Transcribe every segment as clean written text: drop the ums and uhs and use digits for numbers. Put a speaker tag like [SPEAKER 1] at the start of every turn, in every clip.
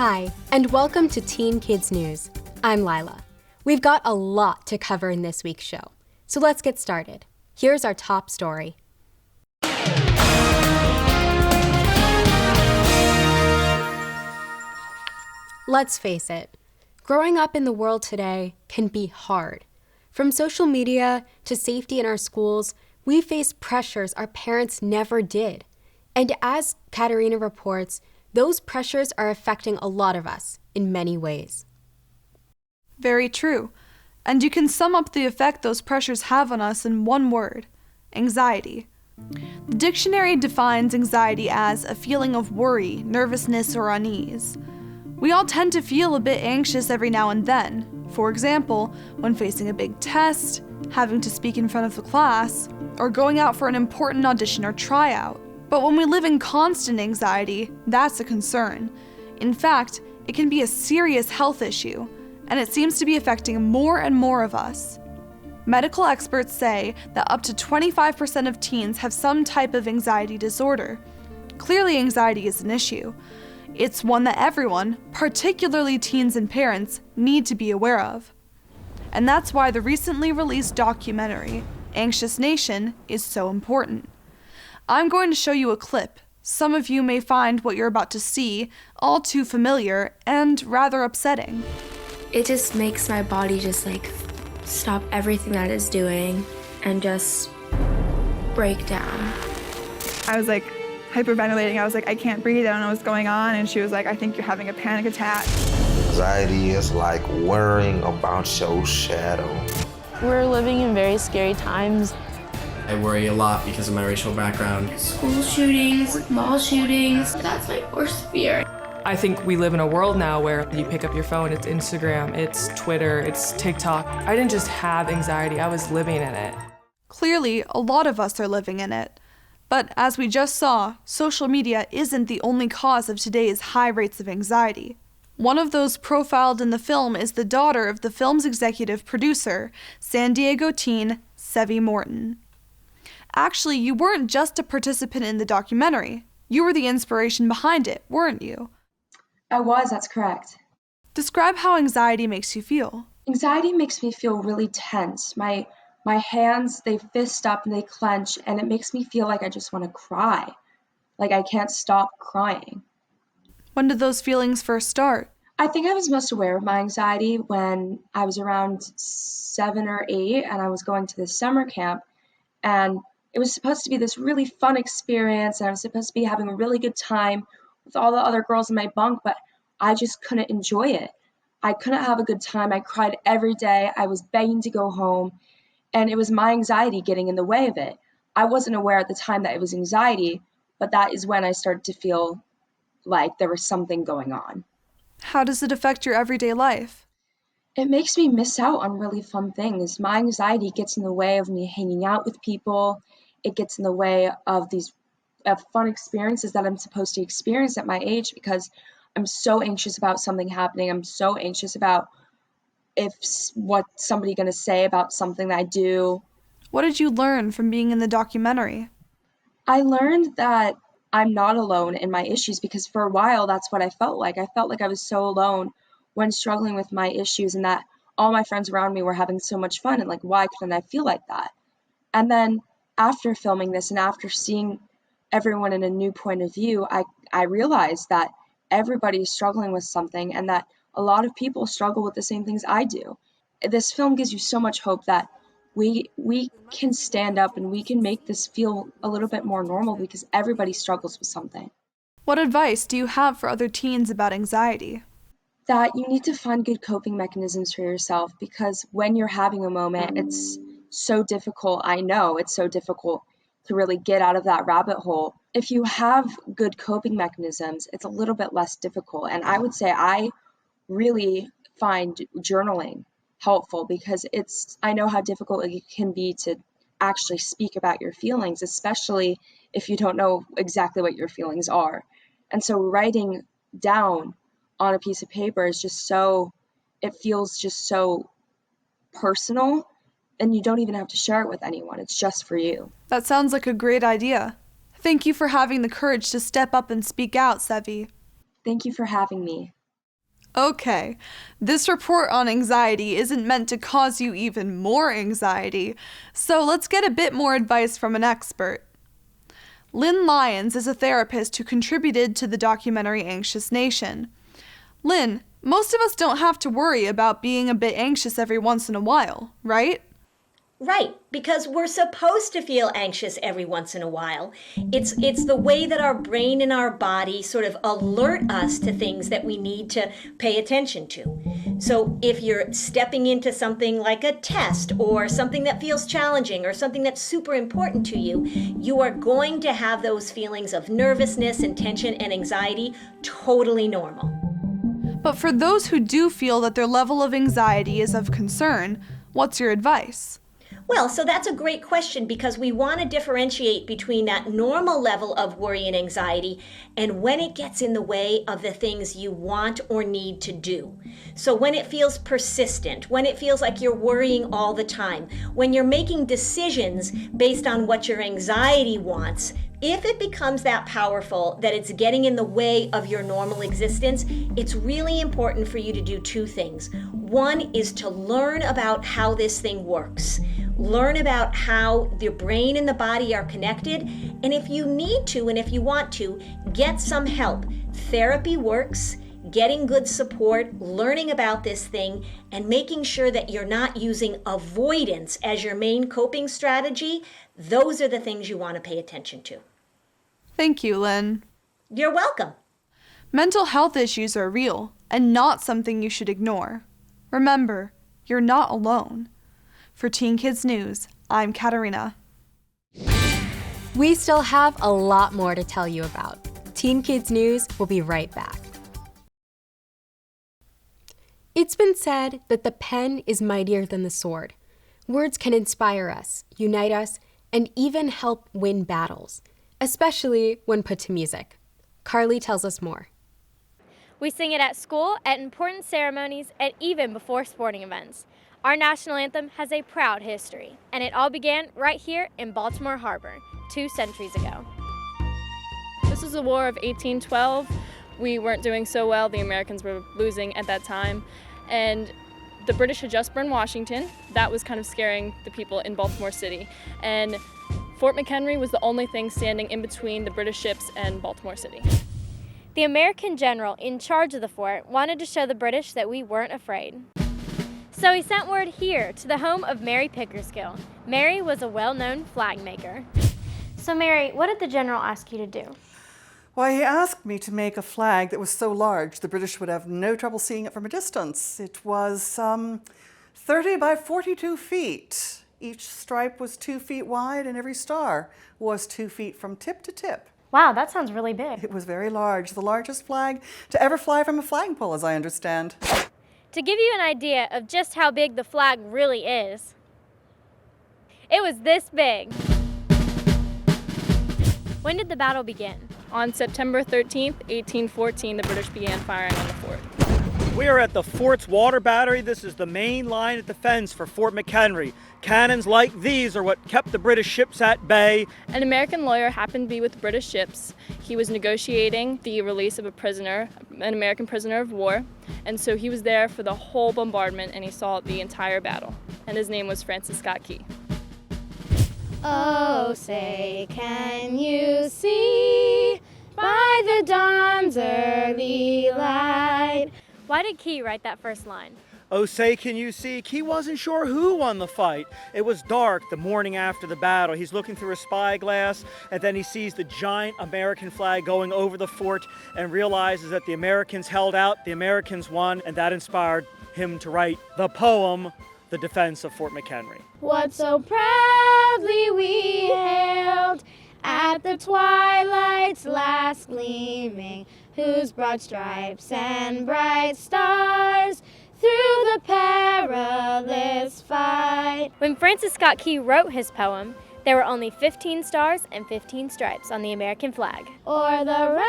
[SPEAKER 1] Hi, and welcome to Teen Kids News. I'm Lila. We've got a lot to cover in this week's show, so let's get started. Here's our top story. Let's face it, growing up in the world today can be hard. From social media to safety in our schools, we face pressures our parents never did. And as Katerina reports, those pressures are affecting a lot of us in many ways.
[SPEAKER 2] Very true. And you can sum up the effect those pressures have on us in one word: anxiety. The dictionary defines anxiety as a feeling of worry, nervousness, or unease. We all tend to feel a bit anxious every now and then. For example, when facing a big test, having to speak in front of the class, or going out for an important audition or tryout. But when we live in constant anxiety, that's a concern. In fact, it can be a serious health issue, and it seems to be affecting more and more of us. Medical experts say that up to 25% of teens have some type of anxiety disorder. Clearly, anxiety is an issue. It's one that everyone, particularly teens and parents, need to be aware of. And that's why the recently released documentary, Anxious Nation, is so important. I'm going to show you a clip. Some of you may find what you're about to see all too familiar and rather upsetting.
[SPEAKER 3] It just makes my body stop everything that it's doing and just break down.
[SPEAKER 4] I was hyperventilating. I was I can't breathe. I don't know what's going on. And she was like, I think you're having a panic attack.
[SPEAKER 5] Anxiety is like worrying about your shadow.
[SPEAKER 6] We're living in very scary times.
[SPEAKER 7] I worry a lot because of my racial background.
[SPEAKER 3] School shootings, mall shootings, that's my worst fear.
[SPEAKER 8] I think we live in a world now where you pick up your phone, it's Instagram, it's Twitter, it's TikTok. I didn't just have anxiety, I was living in it.
[SPEAKER 2] Clearly, a lot of us are living in it. But as we just saw, social media isn't the only cause of today's high rates of anxiety. One of those profiled in the film is the daughter of the film's executive producer, San Diego teen Sevi Morton. Actually, you weren't just a participant in the documentary. You were the inspiration behind it, weren't you?
[SPEAKER 9] I was, that's correct.
[SPEAKER 2] Describe how anxiety makes you feel.
[SPEAKER 9] Anxiety makes me feel really tense. My hands, they fist up and they clench, and it makes me feel like I just want to cry. Like I can't stop crying.
[SPEAKER 2] When did those feelings first start?
[SPEAKER 9] I think I was most aware of my anxiety when I was around 7 or 8 and I was going to this summer camp, and it was supposed to be this really fun experience, and I was supposed to be having a really good time with all the other girls in my bunk, but I just couldn't enjoy it. I couldn't have a good time. I cried every day. I was begging to go home, and it was my anxiety getting in the way of it. I wasn't aware at the time that it was anxiety, but that is when I started to feel like there was something going on.
[SPEAKER 2] How does it affect your everyday life?
[SPEAKER 9] It makes me miss out on really fun things. My anxiety gets in the way of me hanging out with people. It gets in the way of these fun experiences that I'm supposed to experience at my age because I'm so anxious about something happening. I'm so anxious about what somebody's going to say about something that I do.
[SPEAKER 2] What did you learn from being in the documentary?
[SPEAKER 9] I learned that I'm not alone in my issues because for a while that's what I felt like. I felt like I was so alone when struggling with my issues and that all my friends around me were having so much fun and why couldn't I feel like that? And then after filming this and after seeing everyone in a new point of view, I realized that everybody is struggling with something and that a lot of people struggle with the same things I do. This film gives you so much hope that we can stand up and we can make this feel a little bit more normal because everybody struggles with something.
[SPEAKER 2] What advice do you have for other teens about anxiety?
[SPEAKER 9] That you need to find good coping mechanisms for yourself because when you're having a moment, it's so difficult. I know it's so difficult to really get out of that rabbit hole. If you have good coping mechanisms, it's a little bit less difficult. And I would say I really find journaling helpful because I know how difficult it can be to actually speak about your feelings, especially if you don't know exactly what your feelings are. And so writing down on a piece of paper is it feels just so personal, and you don't even have to share it with anyone. It's just for you.
[SPEAKER 2] That sounds like a great idea. Thank you for having the courage to step up and speak out, Sevi.
[SPEAKER 9] Thank you for having me.
[SPEAKER 2] Okay, this report on anxiety isn't meant to cause you even more anxiety, so let's get a bit more advice from an expert. Lynn Lyons is a therapist who contributed to the documentary Anxious Nation. Lynn, most of us don't have to worry about being a bit anxious every once in a while, right?
[SPEAKER 10] Right, because we're supposed to feel anxious every once in a while. It's the way that our brain and our body sort of alert us to things that we need to pay attention to. So if you're stepping into something like a test or something that feels challenging or something that's super important to you, you are going to have those feelings of nervousness and tension and anxiety, totally normal.
[SPEAKER 2] But for those who do feel that their level of anxiety is of concern, what's your advice?
[SPEAKER 10] Well, so that's a great question because we want to differentiate between that normal level of worry and anxiety and when it gets in the way of the things you want or need to do. So when it feels persistent, when it feels like you're worrying all the time, when you're making decisions based on what your anxiety wants, if it becomes that powerful that it's getting in the way of your normal existence, it's really important for you to do two things. One is to learn about how this thing works. Learn about how the brain and the body are connected. And if you need to and if you want to, get some help. Therapy works. Getting good support, learning about this thing, and making sure that you're not using avoidance as your main coping strategy, those are the things you want to pay attention to.
[SPEAKER 2] Thank you, Lynn.
[SPEAKER 10] You're welcome.
[SPEAKER 2] Mental health issues are real and not something you should ignore. Remember, you're not alone. For Teen Kids News, I'm Katarina.
[SPEAKER 1] We still have a lot more to tell you about. Teen Kids News will be right back. It's been said that the pen is mightier than the sword. Words can inspire us, unite us, and even help win battles, especially when put to music. Carly tells us more.
[SPEAKER 11] We sing it at school, at important ceremonies, and even before sporting events. Our national anthem has a proud history, and it all began right here in Baltimore Harbor 2 centuries ago.
[SPEAKER 6] This was the War of 1812. We weren't doing so well. The Americans were losing at that time, and the British had just burned Washington. That was kind of scaring the people in Baltimore City, and Fort McHenry was the only thing standing in between the British ships and Baltimore City.
[SPEAKER 11] The American general in charge of the fort wanted to show the British that we weren't afraid. So he sent word here to the home of Mary Pickersgill. Mary was a well-known flag maker. So Mary, what did the general ask you to do?
[SPEAKER 12] Why, he asked me to make a flag that was so large the British would have no trouble seeing it from a distance. It was 30 by 42 feet. Each stripe was 2 feet wide and every star was 2 feet from tip to tip.
[SPEAKER 11] Wow, that sounds really big.
[SPEAKER 12] It was very large, the largest flag to ever fly from a flagpole, as I understand.
[SPEAKER 11] To give you an idea of just how big the flag really is, it was this big. When did the battle begin?
[SPEAKER 6] On September 13th, 1814, the British began firing on the fort.
[SPEAKER 13] We are at the fort's water battery. This is the main line of defense for Fort McHenry. Cannons like these are what kept the British ships at bay.
[SPEAKER 6] An American lawyer happened to be with the British ships. He was negotiating the release of a prisoner, an American prisoner of war, and so he was there for the whole bombardment and he saw the entire battle. And his name was Francis Scott Key.
[SPEAKER 11] Oh, say, can you see by the dawn's early light? Why did Key write that first line?
[SPEAKER 13] Oh, say, can you see? Key wasn't sure who won the fight. It was dark the morning after the battle. He's looking through a spyglass, and then he sees the giant American flag going over the fort and realizes that the Americans held out, the Americans won, and that inspired him to write the poem, The Defense of Fort McHenry.
[SPEAKER 11] What so proudly we hailed at the twilight's last gleaming, whose broad stripes and bright stars through the perilous fight. When Francis Scott Key wrote his poem, there were only 15 stars and 15 stripes on the American flag. O'er the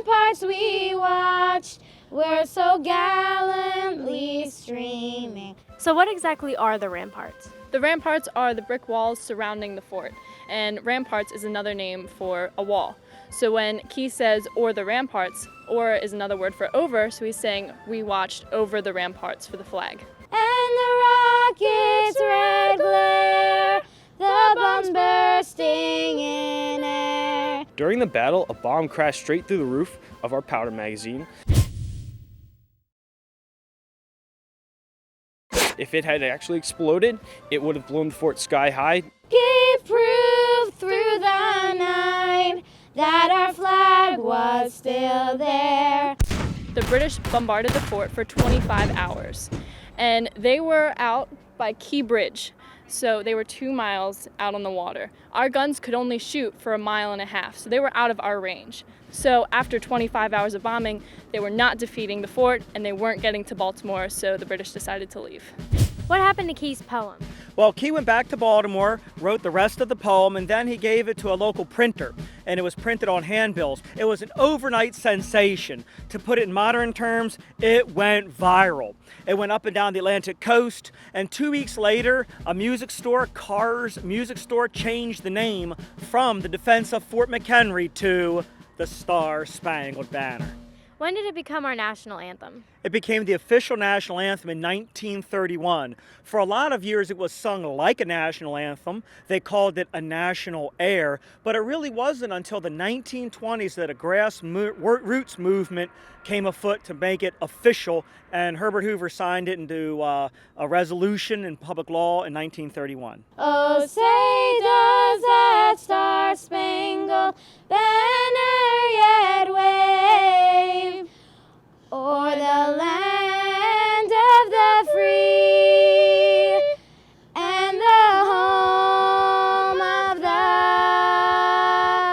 [SPEAKER 11] ramparts we watched, were so gallantly streaming. So what exactly are the ramparts?
[SPEAKER 6] The ramparts are the brick walls surrounding the fort, and ramparts is another name for a wall. So when Key says, "or the ramparts," "or" is another word for over, so he's saying we watched over the ramparts for the flag.
[SPEAKER 11] And the rocket's red glare, the bombs bursting in air.
[SPEAKER 14] During the battle, a bomb crashed straight through the roof of our powder magazine. If it had actually exploded, it would have blown the fort sky high.
[SPEAKER 11] Gave proof through the night that our flag was still there.
[SPEAKER 6] The British bombarded the fort for 25 hours, and they were out by Key Bridge, so they were 2 miles out on the water. Our guns could only shoot for 1.5 miles, so they were out of our range. So after 25 hours of bombing, they were not defeating the fort, and they weren't getting to Baltimore, so the British decided to leave.
[SPEAKER 11] What happened to Key's poem?
[SPEAKER 13] Well, Key went back to Baltimore, wrote the rest of the poem, and then he gave it to a local printer, and it was printed on handbills. It was an overnight sensation. To put it in modern terms, it went viral. It went up and down the Atlantic coast, and 2 weeks later, a music store, Carr's Music Store, changed the name from the defense of Fort McHenry to the Star Spangled Banner.
[SPEAKER 11] When did it become our national anthem?
[SPEAKER 13] It became the official national anthem in 1931. For a lot of years, it was sung like a national anthem. They called it a national air, but it really wasn't until the 1920s that a grassroots movement came afoot to make it official, and Herbert Hoover signed it into a resolution in public law in 1931.
[SPEAKER 11] Oh, say does that star-spangled banner yet wave o'er the land of the free and the home of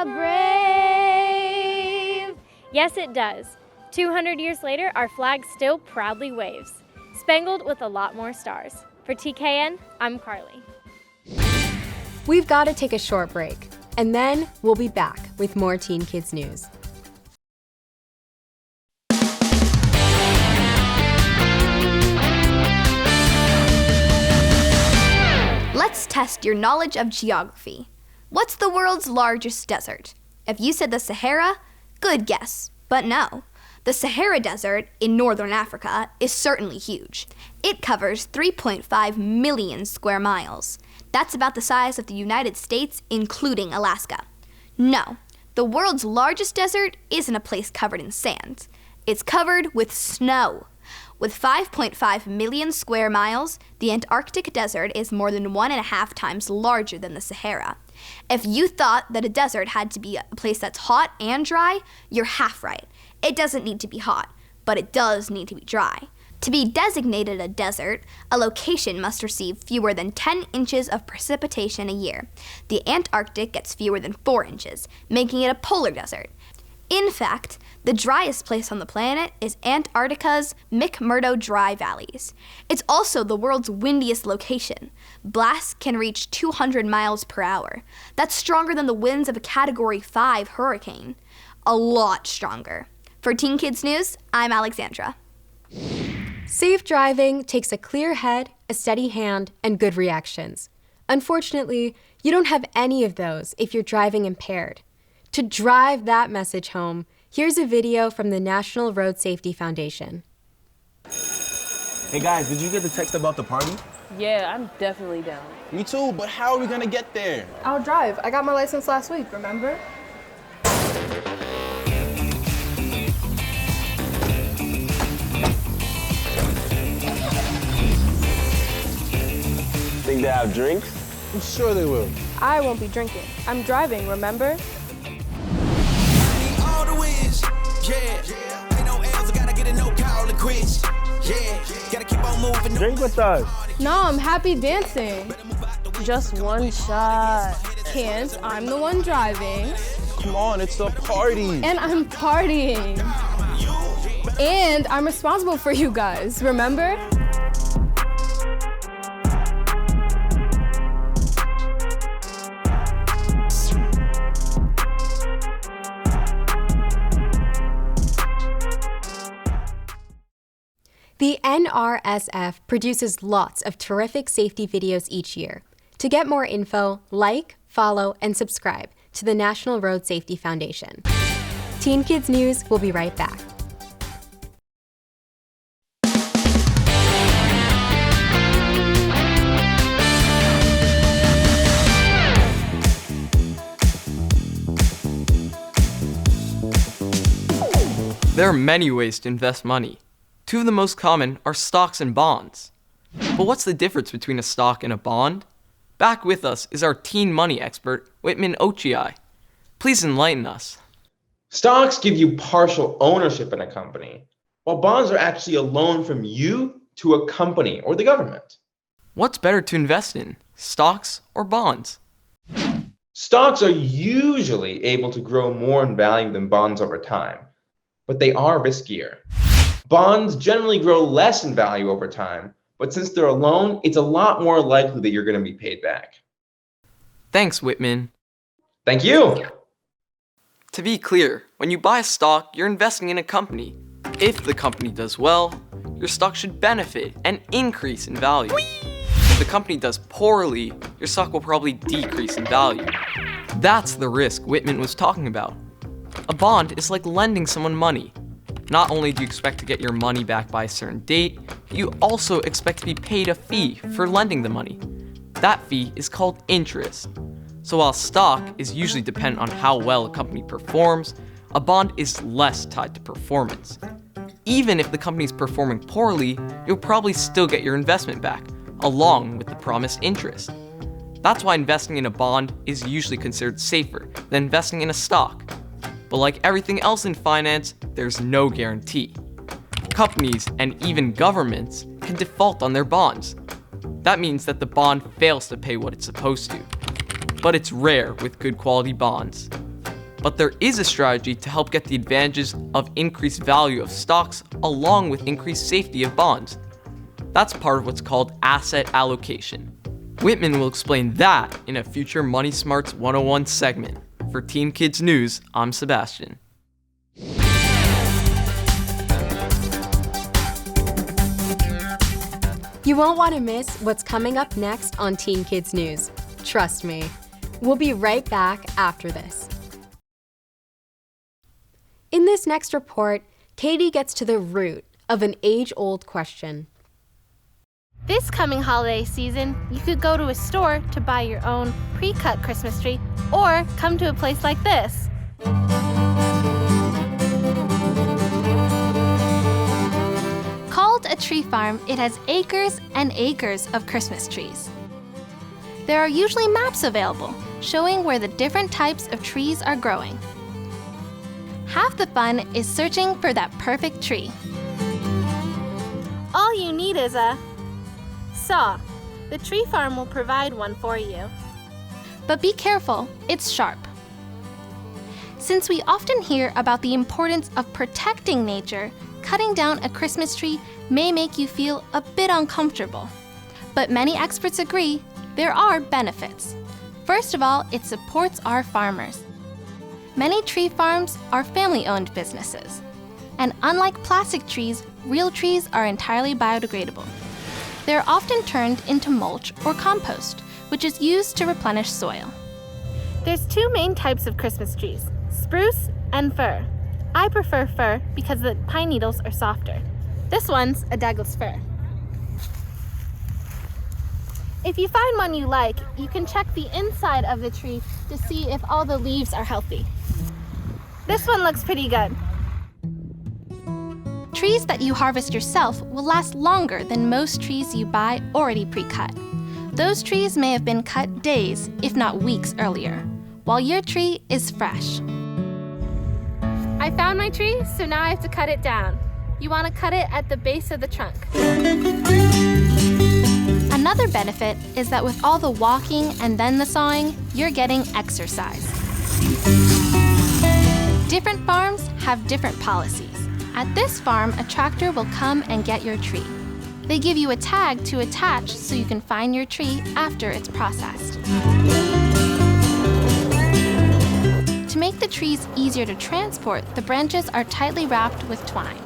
[SPEAKER 11] the brave? Yes, it does. 200 years later, our flag still proudly waves, spangled with a lot more stars. For TKN, I'm Carly.
[SPEAKER 1] We've got to take a short break, and then we'll be back with more Teen Kids News.
[SPEAKER 15] Let's test your knowledge of geography. What's the world's largest desert? If you said the Sahara, good guess, but no. The Sahara Desert in northern Africa is certainly huge. It covers 3.5 million square miles. That's about the size of the United States, including Alaska. No, the world's largest desert isn't a place covered in sand. It's covered with snow. With 5.5 million square miles, the Antarctic desert is more than 1.5 times larger than the Sahara. If you thought that a desert had to be a place that's hot and dry, you're half right. It doesn't need to be hot, but it does need to be dry. To be designated a desert, a location must receive fewer than 10 inches of precipitation a year. The Antarctic gets fewer than 4 inches, making it a polar desert. In fact, the driest place on the planet is Antarctica's McMurdo Dry Valleys. It's also the world's windiest location. Blasts can reach 200 miles per hour. That's stronger than the winds of a Category 5 hurricane. A lot stronger. For Teen Kids News, I'm Alexandra.
[SPEAKER 1] Safe driving takes a clear head, a steady hand, and good reactions. Unfortunately, you don't have any of those if you're driving impaired. To drive that message home, here's a video from the National Road Safety Foundation.
[SPEAKER 16] Hey guys, did you get the text about the party?
[SPEAKER 17] Yeah, I'm definitely down.
[SPEAKER 16] Me too, but how are we gonna get there?
[SPEAKER 17] I'll drive. I got my license last week, remember?
[SPEAKER 16] Think they have drinks? I'm sure they will.
[SPEAKER 17] I won't be drinking. I'm driving, remember?
[SPEAKER 16] Drink with us.
[SPEAKER 17] No, I'm happy dancing. Just one shot. Can't. I'm the one driving.
[SPEAKER 16] Come on, it's a party.
[SPEAKER 17] And I'm partying. And I'm responsible for you guys, remember?
[SPEAKER 1] The NRSF produces lots of terrific safety videos each year. To get more info, like, follow, and subscribe to the National Road Safety Foundation. Teen Kids News will be right back.
[SPEAKER 18] There are many ways to invest money. Two of the most common are stocks and bonds. But what's the difference between a stock and a bond? Back with us is our teen money expert, Whitman Ochiai. Please enlighten us.
[SPEAKER 5] Stocks give you partial ownership in a company, while bonds are actually a loan from you to a company or the government.
[SPEAKER 18] What's better to invest in, stocks or bonds?
[SPEAKER 5] Stocks are usually able to grow more in value than bonds over time, but they are riskier. Bonds generally grow less in value over time, but since they're a loan, it's a lot more likely that you're going to be paid back.
[SPEAKER 18] Thanks, Whitman.
[SPEAKER 5] Thank you.
[SPEAKER 18] To be clear, when you buy a stock, you're investing in a company. If the company does well, your stock should benefit and increase in value. If the company does poorly, your stock will probably decrease in value. That's the risk Whitman was talking about. A bond is like lending someone money. Not only do you expect to get your money back by a certain date, you also expect to be paid a fee for lending the money. That fee is called interest. So while stock is usually dependent on how well a company performs, a bond is less tied to performance. Even if the company is performing poorly, you'll probably still get your investment back, along with the promised interest. That's why investing in a bond is usually considered safer than investing in a stock. But like everything else in finance, there's no guarantee. Companies and even governments can default on their bonds. That means that the bond fails to pay what it's supposed to. But it's rare with good quality bonds. But there is a strategy to help get the advantages of increased value of stocks along with increased safety of bonds. That's part of what's called asset allocation. Whitman will explain that in a future Money Smarts 101 segment. For Teen Kids News, I'm Sebastian.
[SPEAKER 1] You won't want to miss what's coming up next on Teen Kids News. Trust me. We'll be right back after this. In this next report, Katie gets to the root of an age-old question.
[SPEAKER 11] This coming holiday season, you could go to a store to buy your own pre-cut Christmas tree or come to a place like this. Called a tree farm, it has acres and acres of Christmas trees. There are usually maps available showing where the different types of trees are growing. Half the fun is searching for that perfect tree. All you need is a saw. The tree farm will provide one for you. But be careful, it's sharp. Since we often hear about the importance of protecting nature, cutting down a Christmas tree may make you feel a bit uncomfortable. But many experts agree there are benefits. First of all, it supports our farmers. Many tree farms are family-owned businesses. And unlike plastic trees, real trees are entirely biodegradable. They're often turned into mulch or compost, which is used to replenish soil. There's two main types of Christmas trees, spruce and fir. I prefer fir because the pine needles are softer. This one's a Douglas fir. If you find one you like, you can check the inside of the tree to see if all the leaves are healthy. This one looks pretty good. Trees that you harvest yourself will last longer than most trees you buy already pre-cut. Those trees may have been cut days, if not weeks earlier, while your tree is fresh. I found my tree, so now I have to cut it down. You want to cut it at the base of the trunk. Another benefit is that with all the walking and then the sawing, you're getting exercise. Different farms have different policies. At this farm, a tractor will come and get your tree. They give you a tag to attach so you can find your tree after it's processed. To make the trees easier to transport, the branches are tightly wrapped with twine.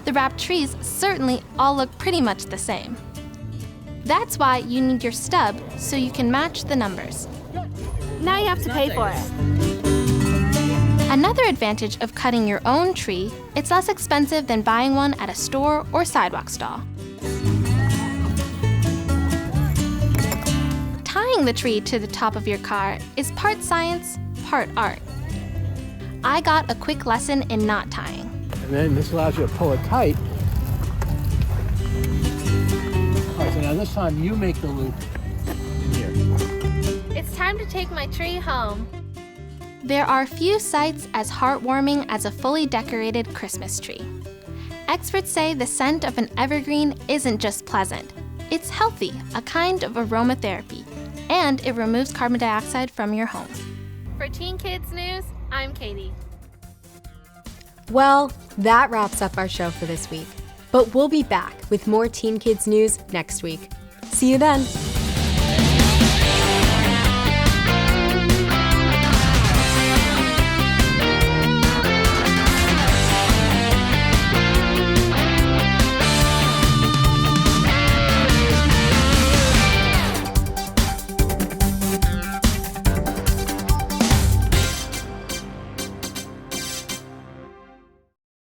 [SPEAKER 11] The wrapped trees certainly all look pretty much the same. That's why you need your stub so you can match the numbers. Now you have to pay for it.
[SPEAKER 15] Another advantage of cutting your own tree, it's less expensive than buying one at a store or sidewalk stall. Tying the tree to the top of your car is part science, part art. I got a quick lesson in knot tying.
[SPEAKER 19] And then this allows you to pull it tight. All right, so now this time you make the loop in here.
[SPEAKER 11] It's time to take my tree home.
[SPEAKER 15] There are few sights as heartwarming as a fully decorated Christmas tree. Experts say the scent of an evergreen isn't just pleasant. It's healthy, a kind of aromatherapy, and it removes carbon dioxide from your home.
[SPEAKER 11] For Teen Kids News, I'm Katie.
[SPEAKER 1] Well, that wraps up our show for this week. But we'll be back with more Teen Kids News next week. See you then.